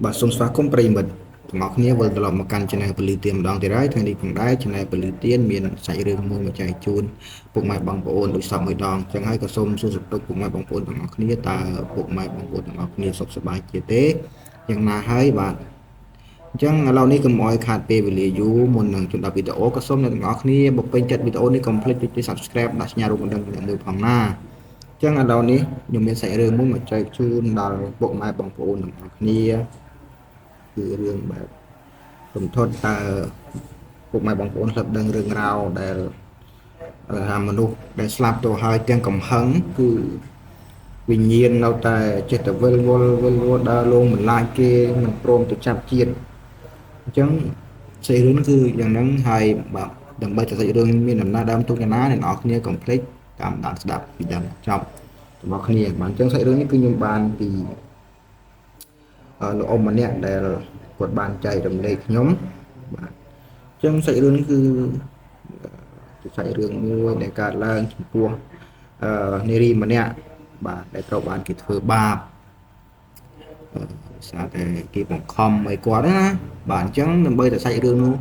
បាទសូមស្វាគមន៍ប្រិយមិត្តទាំងអស់គ្នាវិលត្រឡប់មកកាន់ Channel ពលីទៀនម្ដងទៀតហើយថ្ងៃនេះផងដែរ Channel ពលីទៀនមានសាច់រឿងមួយមកចែកជូនពុកម៉ែបងប្អូនដូចសពមួយដងអញ្ចឹងហើយក៏សូមសួរសុខទុក្ខពុកម៉ែបងប្អូនទាំងអស់គ្នាតើពុកម៉ែបងប្អូនទាំងអស់គ្នាសុខសប្បាយជាទេយ៉ាងណាហើយបាទអញ្ចឹងឥឡូវនេះកុំឲ្យខាតពេលវេលាយូរមុននឹងជូនដល់វីដេអូក៏សូមអ្នកទាំងអស់គ្នាបើពេញចិត្តវីដេអូនេះកុំភ្លេចចុច Subscribe ដាក់សញ្ញារូបកណ្ដឹងមួយផងណាអញ្ចឹងឥឡូវនេះខ្ញុំមានសាច់រឿងមួយមកចែកជូនដល់ពុកម៉ែបងប្អូនទាំងអស់គ្នាគឺរឿងបែបរំថត់តើពុកម៉ែបងប្អូនស្ដាប់ដឹងរឿងរ៉ាវដែលមនុស្សដែលស្លាប់ទៅហើយទាំងកំហឹងគឺវិញ្ញាណនៅតែចិត្តតែវិលវល់ដើរលងបន្លាចគេមិនព្រមទៅចាប់ជាតិអញ្ចឹងសាច់រឿងគឺយ៉ាងហ្នឹងហើយបាទដើម្បីchoសាច់រឿងមានដំណើរដើមទុកយ៉ាងណាអ្នកនរគ្នាកុំភ្លេចតាមដានស្ដាប់ពីដើមចប់របស់គ្នាបាទអញ្ចឹងសាច់រឿងនេះគឺខ្ញុំបានពីលោកអ៊ំម្នាក់ដែលគាត់បានចែករំលែកខ្ញុំបាទអញ្ចឹងសាច់រឿងនេះគឺសាច់រឿងមួយដែលកើតឡើងចំពោះនារីម្នាក់បាទដែលត្រូវបានគេធ្វើបាបសារតែគេបង្ខំឲ្យគាត់ណាបាទអញ្ចឹងដើម្បីតែសាច់រឿងនោះ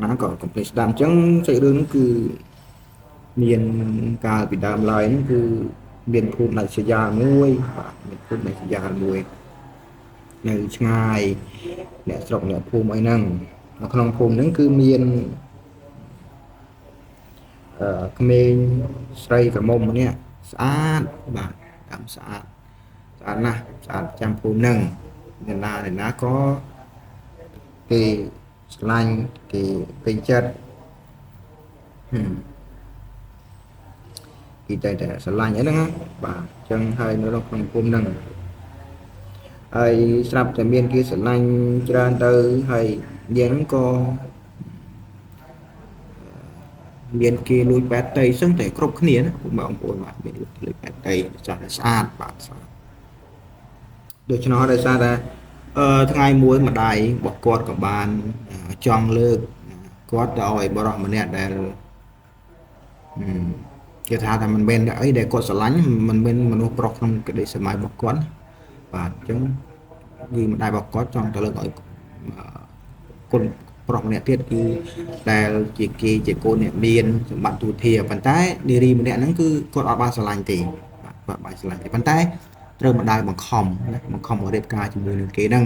ណាក៏កុំភ្លេចស្ដាប់អញ្ចឹងសាច់រឿងនោះគឺមានកាលពីដើមឡើយហ្នឹងគឺមានភូមិដាច់ស្រយាលមួយបាទមានភូមិដាច់ស្រយាលមួយនៅឆ្ងាយអ្នកស្រុកអ្នកភូមិអីហ្នឹងនៅក្នុងភូមិហ្នឹងគឺមានក្មេងស្រីក្រមុំម្នាក់ស្អាតបាទតាមស្អាតណាស់ស្អាតចាំភូមិហ្នឹងអ្នកណាក៏គេឆ្លាញ់គេពេញចិត្តគេតែឆ្លាញ់អីហ្នឹងបាទអញ្ចឹងហើយនៅក្នុងភូមិហ្នឹងហើយស្រាប់តែមានគេឆ្លាញ់ច្រើនទៅហើយនាងហ្នឹងក៏មានគេលួចបែតតីសឹងតែគ្រប់គ្នាណាបងប្អូនបាទមានលួចបែតតីចាស់ស្អាតបាទស្អាតដូច្នោះដោយសារតែថ្ងៃមួយម្ដាយរបស់គាត់ក៏បានចង់លើកគាត់ទៅឲ្យបរិសម្នាក់ដែលគេថាមិនមែនអីដែលគាត់ស្រឡាញ់មិនមែនមនុស្សប្រុសក្នុងក្តីសម័យរបស់គាត់បាទអញ្ចឹងគឺម្ដាយរបស់គាត់ចង់ទៅលើកឲ្យគុណប្រុសម្នាក់ទៀតគឺដែលជាកូនអ្នកមានសម្បត្តិទូធាប៉ុន្តែនារីម្នាក់ហ្នឹងគឺគាត់អត់បានស្រឡាញ់ទេបាទបានស្រឡាញ់ទេប៉ុន្តែត្រូវម្ដាយបង្ខំណាបង្ខំឲ្យរៀបការជាមួយនឹងគេហ្នឹង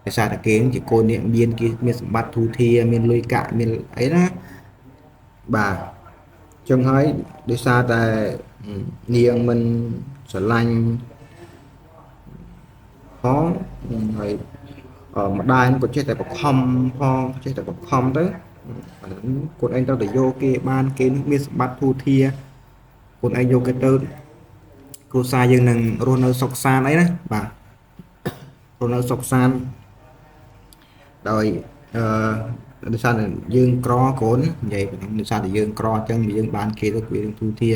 ដោយសារតែគេជាកូនអ្នកមានគេមានសម្បត្តិទូធាមានលុយកាក់មានអីណាបាទចឹងហើយដោយសារតែនាងមិនស្រឡាញ់ផងហើយម្ដាយក៏ចេះតែបង្ខំផងចេះតែបង្ខំទៅខ្លួនឯងត្រូវតែយកគេបានគេមានសម្បត្តិទូធាខ្លួនឯងយកគេទៅគ្រួសារយើងនឹងរស់នៅសុខសាន្តអីណាបាទរស់នៅសុខសាន្តដោយដោយសារតែយើងក្រកូននិយាយដោយសារតែយើងក្រអញ្ចឹងយើងបានគេទៅវាទូធា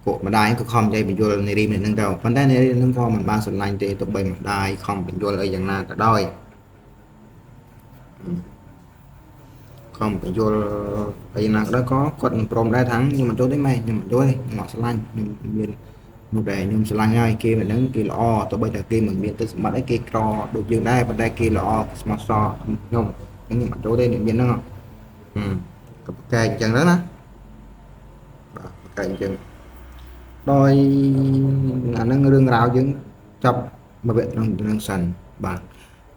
ពួកម្ដាយក៏ខំនិយាយបញ្យល់នារីហ្នឹងទៅប៉ុន្តែនារីហ្នឹងក៏មិនបានស្រឡាញ់ទេទៅបីម្ដាយខំបញ្យល់អីយ៉ាងណាក៏ដោយខំបញ្យល់អីណាក៏ដោយក៏គាត់មិនព្រមដែរថាខ្ញុំមិនចូលទេម៉ែខ្ញុំមិនចូលទេខ្ញុំអត់ស្រឡាញ់ខ្ញុំមាននោះដែរខ្ញុំស្រឡាញ់ហើយគេមិនហ្នឹងគេល្អទៅបីតែគេមិនមានទឹកសម្បត្តិអីគេក្រដូចយើងដែរប៉ុន្តែគេល្អស្មោះសរខ្ញុំមិនចូលទេមានហ្នឹងក៏ប្រកែកអញ្ចឹងទៅណាបាទប្រកែកអញ្ចឹងដោយអាហ្នឹងរឿងរ៉ាវយើងចាប់មកវគ្គនឹងសិនបាទ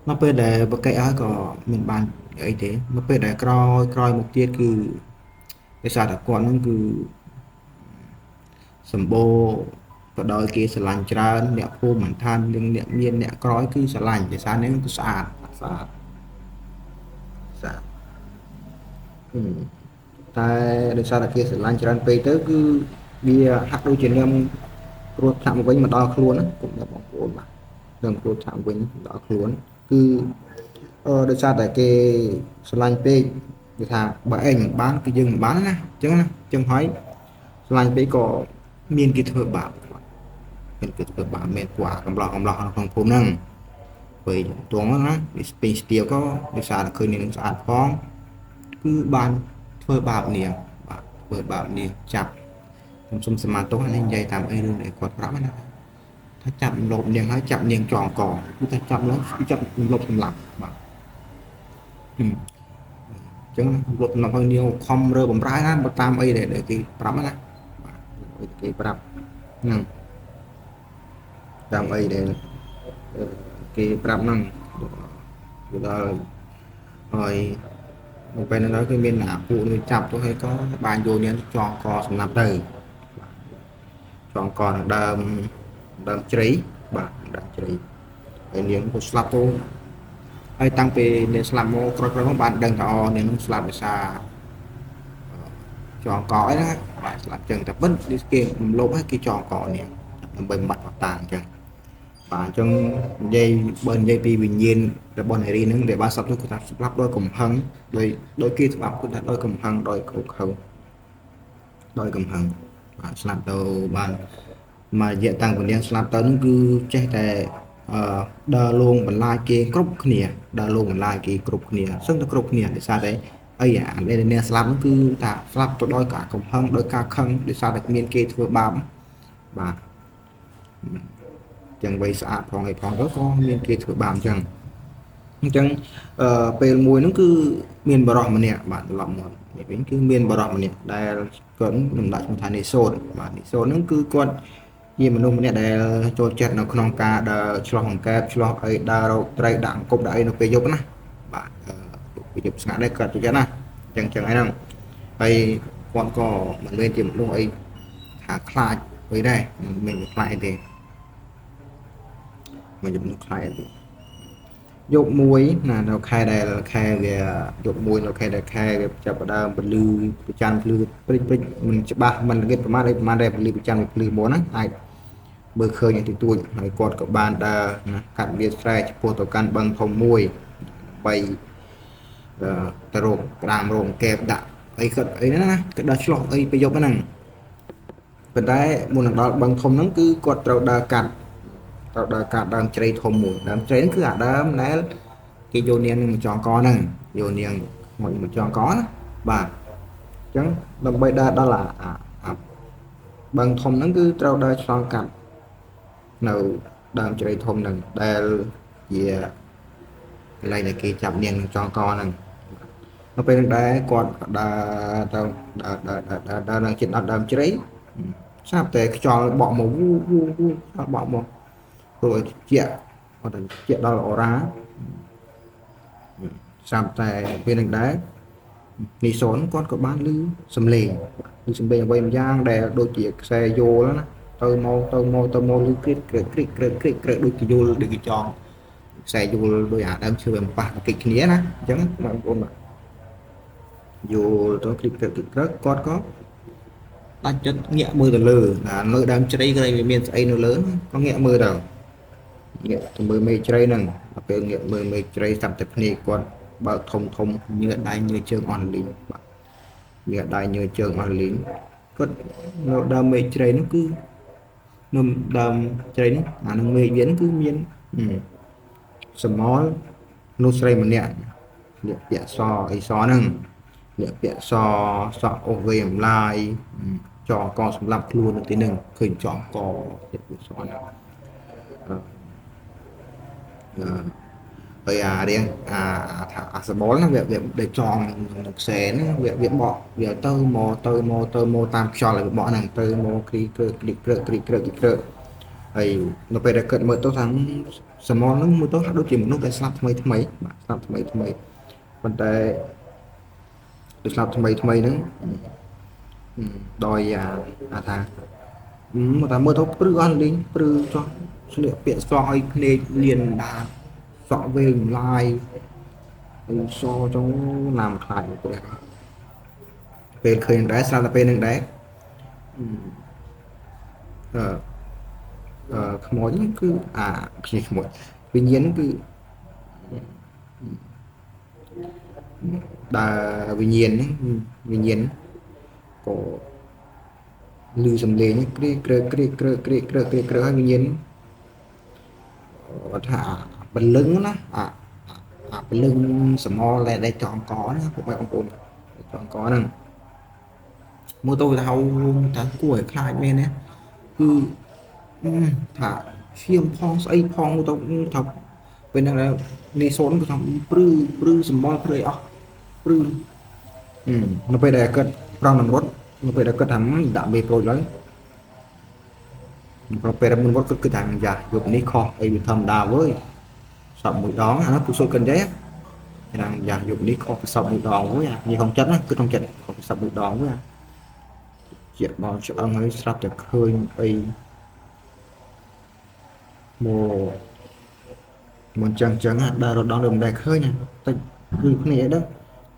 មកពេលដែលប្រកែកហើយក៏មានបានអីទេមកពេលដែលក្រោយមកទៀតគឺដោយសារតែគាត់ហ្នឹងគឺសម្បូរទៅដោយគេស្រឡាញ់ច្រើនអ្នកភូមិមិនថានឹងអ្នកមានអ្នកក្រោយគឺស្រឡាញ់ដោយសារនេះគឺស្អាតតែដោយសារតែគេស្រឡាញ់ច្រើនពេកទៅគឺវាហាក់ដូចជានាងគ្រោះថ្នាក់មកវិញមកដល់ខ្លួនណាគុំបងប្អូនបាទនឹងគ្រោះថ្នាក់វិញដល់ខ្លួនគឺដោយសារតែគេស្រឡាញ់ពេកគេថាបើឯងមិនបានគឺយើងមិនបានណាអញ្ចឹងហើយស្រឡាញ់ពេកក៏មានគេធ្វើបាបមានគេធ្វើបាបមានគួរកំឡោះក្នុងភូមិហ្នឹងពេលទងណាវាស្ពេញស្ទាវក៏ដោយសារតែឃើញនាងស្អាតផងគឺបានធ្វើបាបនាងបាទធ្វើបាបនាងចាប់ខ្ញុំសុំសមាទោសនេះនិយាយតាមអីរឿងដែលគាត់ប្រាប់ណាថា ถ้าจับหลบเนี่ยให้จับเนียงจองก่อนถ้าจับแล้วจับหลบสำหรับอืมចឹងหลบสำหรับឲ្យនាងខំរើបំរើណាបើតាមអីដែលគេប្រាប់ណាគេប្រាប់ហ្នឹងតាមអីដែលគេប្រាប់ហ្នឹងគឺដល់ហើយនៅពេលហ្នឹងគឺមានអាពួកនេះចាប់ទៅហើយក៏បានយកនាងចងកសម្រាប់ទៅចងកដើមជ្រៃបាទដើមជ្រៃហើយនាងក៏ស្លាប់ទៅហើយតាំងពីនាងស្លាប់មកក្រោយៗមកបានដឹងថានាងស្លាប់ដោយសារចងកអីណាបាទស្លាប់ចឹងតែបិណ្ឌគេរំលោភឲ្យគេចងកនាងដើម្បីបំបត្តិតាអញ្ចឹងបាទអញ្ចឹងនិយាយបើនិយាយពីវិញ្ញាណរបស់នារីនឹងដែលបានស្លាប់ទៅគឺថាស្លាប់ដោយកំហឹងដោយគេស្លាប់គឺថាដោយកំហឹងដោយខុសខើដោយកំហឹងបាទស្លាប់ទៅបានមករយៈតាំងពីនាងស្លាប់ទៅនឹងគឺចេះតែដើរលងបន្លាយគេគ្រប់គ្នាដើរលងបន្លាយគេគ្រប់គ្នាសឹងតែគ្រប់គ្នាដោយសារតែអីអានាងស្លាប់នោះគឺថាស្លាប់ទៅដោយការកំហឹងដោយការខឹងដោយសារតែមានគេធ្វើបាបបាទចឹងវ័យស្អាតផងអីផងទៅក៏មានគេធ្វើបាបអញ្ចឹងពេលមួយហ្នឹងគឺមានបរិសម្នាក់បាទត្រឡប់មកវិញគឺមានបរិសម្នាក់ដែលគាត់នឹងដាក់ឈ្មោះថានីសូតបាទនីសូតហ្នឹងគឺគាត់ជាមនុស្សម្នាក់ដែលចូលចិត្តនៅក្នុងការដើរឆ្លោះអង្កែបឆ្លោះអីដើររកត្រីដាក់អង្គប់ដាក់អីនៅពេលយប់ណាបាទពេលយប់ស្ងាត់ដែរគាត់ចូលចិត្តណាអញ្ចឹងហ្នឹងហើយគាត់ក៏មិនមែនជាមនុស្សអីថាខ្លាចអីដែរមិនខ្លាចអីទេមិនជំនុំខ្លាចទេយប់មួយណានៅខែដែលខែវាយប់មួយនៅខែដែលខែវាចាប់ផ្ដើមពលឺប្រច័នភ្លឺព្រិចមិនច្បាស់មិនល្ងាចប្រមាណដែរពលឺប្រច័នវាភ្លឺមុនណាអាចមើលឃើញតិចតួចហើយគាត់ក៏បានដើរណាកាត់វាស្រែឆ្ពោះទៅកាន់បឹងធំមួយបីទៅរកក្តាមរោងកែបដាក់អីគាត់អីណាក៏ដើរឆ្លោះអីពេលយប់ហ្នឹងប៉ុន្តែមុននឹងដល់បឹងធំហ្នឹងគឺគាត់ត្រូវដើរកាត់ដើមជ្រៃធំមួយដើមជ្រៃហ្នឹងគឺអាដើមដែលគេយកនាងនឹងចងកហ្នឹងយកនាងមកចងកណាបាទអញ្ចឹងដើម្បីដើរដល់អាបឹងធំហ្នឹងគឺត្រូវដើរឆ្លងកាត់នៅដើមជ្រៃធំហ្នឹងដែលជាកន្លែងដែលគេចាប់នាងនឹងចងកហ្នឹងនៅពេលហ្នឹងដែរគាត់ដើរទៅដើរនឹងជិតដល់ដើមជ្រៃស្រាប់តែខ្យល់បក់មកវូបក់មកព្រោះជាគាត់ទៅជាដល់អូរ៉ាស្រាប់តែពេលហ្នឹងដែរនីសូនគាត់ក៏បានឮសំឡេងអ្វីមួយយ៉ាងដែលដូចជាខ្សែយោលណាទៅមកឮគ្រីកដូចជាយោលដូចគេចងខ្សែយោលដោយអាដើមឈើអំប៉ះគិតគ្នាណាអញ្ចឹងបងប្អូនបាទយោលទៅគ្រីកគាត់ក៏ដាច់ចិត្តងាកមើលទៅលើនៅដើមជ្រៃក៏មានស្អីនៅលើក៏ងាកមើលទៅងាកទៅមើលមេឃជ្រៃហ្នឹងដល់ពេលងាកមើលមេឃជ្រៃស្ដាប់តែភ្នែកគាត់បើកធំញើដៃញើជើងអស់លីងបាទញើដៃញើជើងអស់លីងគាត់នៅដើមមេឃជ្រៃនោះគឺនៅដើមជ្រៃនេះអានឹងមេឃវាគឺមានសមលនោះស្រីម្នាក់លាកពាក់សអីសហ្នឹងលាកពាក់សក់អូសវែងអំឡាយចងកសម្រាប់ខ្លួននៅទីហ្នឹងឃើញចងកលាកពាក់សហ្នឹងហើយអារៀងអាសបលណាវាដែលចងខ្សែហ្នឹងវាបកវាទៅមកតាមខ្យល់ឲ្យបកហ្នឹងទៅមកគ្រីក្រឹកហើយនៅពេលដែលកើតមើលទៅថាសមលហ្នឹងមើលទៅដូចជាមនុស្សដែលស្លាប់ថ្មីបាទស្លាប់ថ្មីប៉ុន្តែដូចស្លាប់ថ្មីហ្នឹងដោយអាថាមកតែមើលទៅព្រឺអស់លីងព្រឺចោះស្លៀកពាក់សក់ឲ្យភ្នែកលៀនដាសក់វែងឡាយសចង់ណាមខ្លាចព្រះពេលឃើញដែរស្រាប់តែពេលហ្នឹងដែរខ្មោចគឺខ្មោចវិញ្ញាណគឺដើរវិញ្ញាណក៏ឮសំឡេងគ្រីក្រឹកហើយវិញ្ញាណថាពលឹងណាពលឹងសមលដែលចងកណាពុកម៉ែបងប្អូនចងកហ្នឹងមើលទៅថាគួរឲ្យខ្លាចមែនណាគឺថា ឈាមផងស្អីផងទៅថាពេលហ្នឹងនេះសូនគឺថាព្រឺសម្បល់ព្រឺអស់ព្រឺនៅពេលដែលគាត់ប្រងនឹងរត់នៅពេលដែលគាត់ថាដាក់មេក្រូចឡើងប្រពេលមុនរត់គាត់គិតថាយ៉ាយកនេះខុសអីវាធម្មតាវើយសពមួយដងអានោះពុសុគិនដែរយ៉ាងយ៉ាយកនេះខុសពីសពមួយដងវើយនេះក្នុងចិត្តណាគឺក្នុងចិត្តខុសពីសពមួយដងវើយជាបងឆ្អឹងហើយស្រាប់តែឃើញអីមកចឹងដើររត់ដល់មិនដែលឃើញតិចគឺភ្នែកហ្នឹង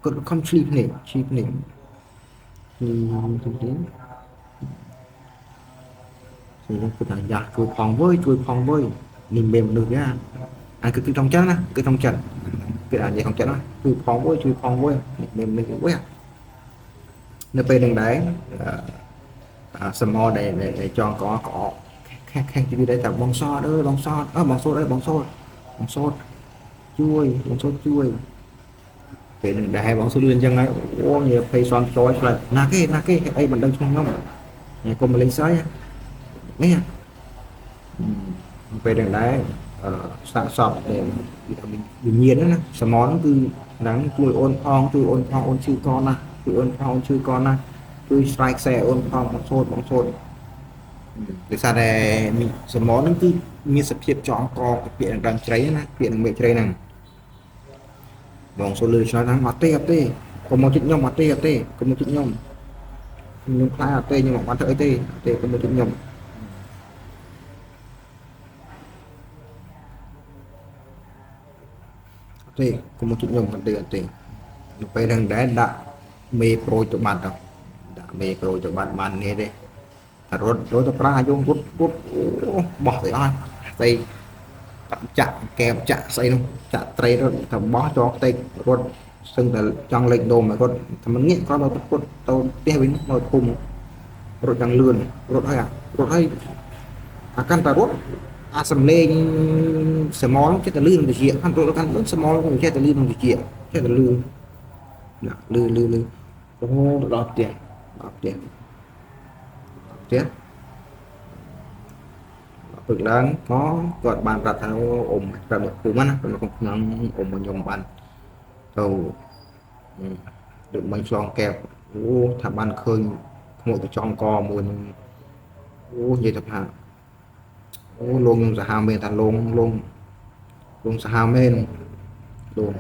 គាត់ខំឆ្លីភ្នែកនេះគឺថាយ៉ាជួយផងវើយនេះមានមនុស្សយ៉ាអាគឺក្នុងចិត្តណាគឺក្នុងចិត្តគឺអានេះក្នុងចិត្តណាជួយផងវើយមានមនុស្សវើយនៅពេលនឹងដែរសមអដែលចងកក្អកខេជួយដែរតែបងសតអើយបងសតបងសូតជួយពេលនឹងដែរបងសូតលឿនអញ្ចឹងហើយអូនិយាយភ័យសំចយឆ្លាតណាគេអីមិនដឹងឈ្មោះខ្ញុំកុំលេងសើចនេះពេលនឹងដែរសាកសពវិញ្ញាណណាសមនគឺហ្នឹងជួយអូនផងអូនឈឺកណាជួយអូនផងឈឺកណាជួយស្រែកខ្សែអូនផងបងសូតដោយសារតែសមនហ្នឹងគឺមានសភាពចងកពាក្យនឹងដើមជ្រៃណាពាក្យនឹងមេជ្រៃហ្នឹងបងសូលឺឆ្លើយថាអត់ទេកុំមកជិតខ្ញុំអត់ទេកុំមកជិតខ្ញុំខ្លាចអត់ទេខ្ញុំអត់ធ្វើអីទេកុំមកជិតខ្ញុំទេកុំមកជិតខ្ញុំអត់ទេនៅពេលហ្នឹងដែរដាក់មេប្រូចទៅបាត់បាននេះទេរត់ទៅប្រាស់យើងរត់បោះទៅអស់ស្អីចាក់កែបចាក់ស្អីនោះចាក់ត្រីរត់ទៅបោះចោលផ្ទៃរត់សឹងតែចង់លេចដូមរត់តែមិនងាកគ្រាន់តែពុតទៅផ្ទះវិញមកភូមិរត់យ៉ាងលឿនរត់ហើយអាកាន់តែរត់អាសំលេងសមលចេះតែលឿនទៅជាកាន់រត់កាន់សមលcũngចេះតែលឿនទៅជាចេះតែលឿនអូដល់ផ្ទះព្រឹកឡើងមកគាត់បានប្រាប់ថាអ៊ំប្រាប់លោកគ្រូណាប្រាប់ក្នុងអ៊ំខ្ញុំបានទៅដូចមិនឆ្លងកែបអូថាបានឃើញខ្មោចទៅចង់កមួយនឹងអូនិយាយថាអូលោកខ្ញុំសាហាវមែនថាលោកសាហាវមែនលោក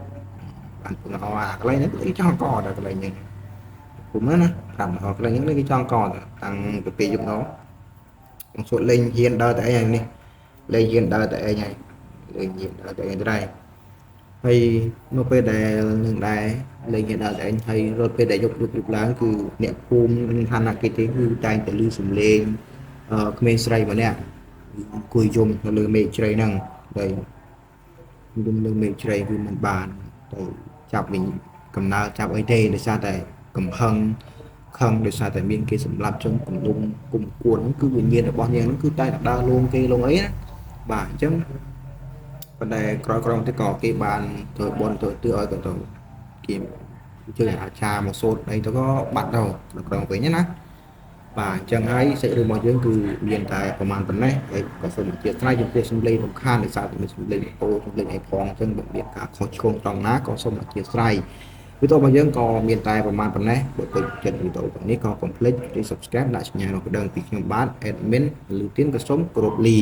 បានពងអអាកន្លែងនេះគឺចង់កតែកន្លែងនេះព្រមណាប្រាប់កន្លែងនេះគឺចង់កតាំងពីពេលយប់នោះបងសួតលេងហ៊ានដើរតែឯងនេះលេងហ៊ានដើរតែឯងហើយហើយនៅពេលដែលនឹងដែរលេងហ៊ានដើរតែឯងហើយរត់ពេលដែលយប់ឡើងគឺអ្នកភូមិឋានៈគេទេគឺតែងតែលឺសំឡេងក្មេងស្រីម្នាក់អង្គុយយំនៅលើមេឃជ្រៃហ្នឹងហើយយំលើមេឃជ្រៃគឺមិនបានទៅចាប់វិញកំណើចាប់អីទេដោយសារតែកំហឹងខឹងដោយសារតែមានគេសម្លាប់ចឹងគំនុំគុំគួនហ្នឹងគឺវិញ្ញាណរបស់នាងហ្នឹងគឺតែដើរលងគេលងអីណាបាទអញ្ចឹងប៉ុន្តែក្រោយទៅក៏គេបានធ្វើបន់ទៅឲ្យក៏ទៅគេជើងអាចារ្យមកសូត្រអីទៅក៏បាត់ទៅក្រោយវិញណាបាទអញ្ចឹងហើយសាច់រឿងរបស់យើងគឺមានតែប្រហែលប៉ុណ្ណេះហើយក៏សូមអធិស្ឋានចំពោះសំឡេងរំខានដោយសារតែមានសំឡេងអូសំឡេងអីផងអញ្ចឹងបើមានការខុសឆ្គងត្រង់ណាក៏សូមអធិស្ឋានវីដេអូរបស់យើងក៏មានតែប្រហែលប៉ុណ្ណេះបើពេញចិត្តវីដេអូនេះក៏កុំភ្លេច Subscribe ដាក់សញ្ញារូបកណ្ដឹងពីខ្ញុំបាទ Admin លឺទៀនក៏សូមគោរពលា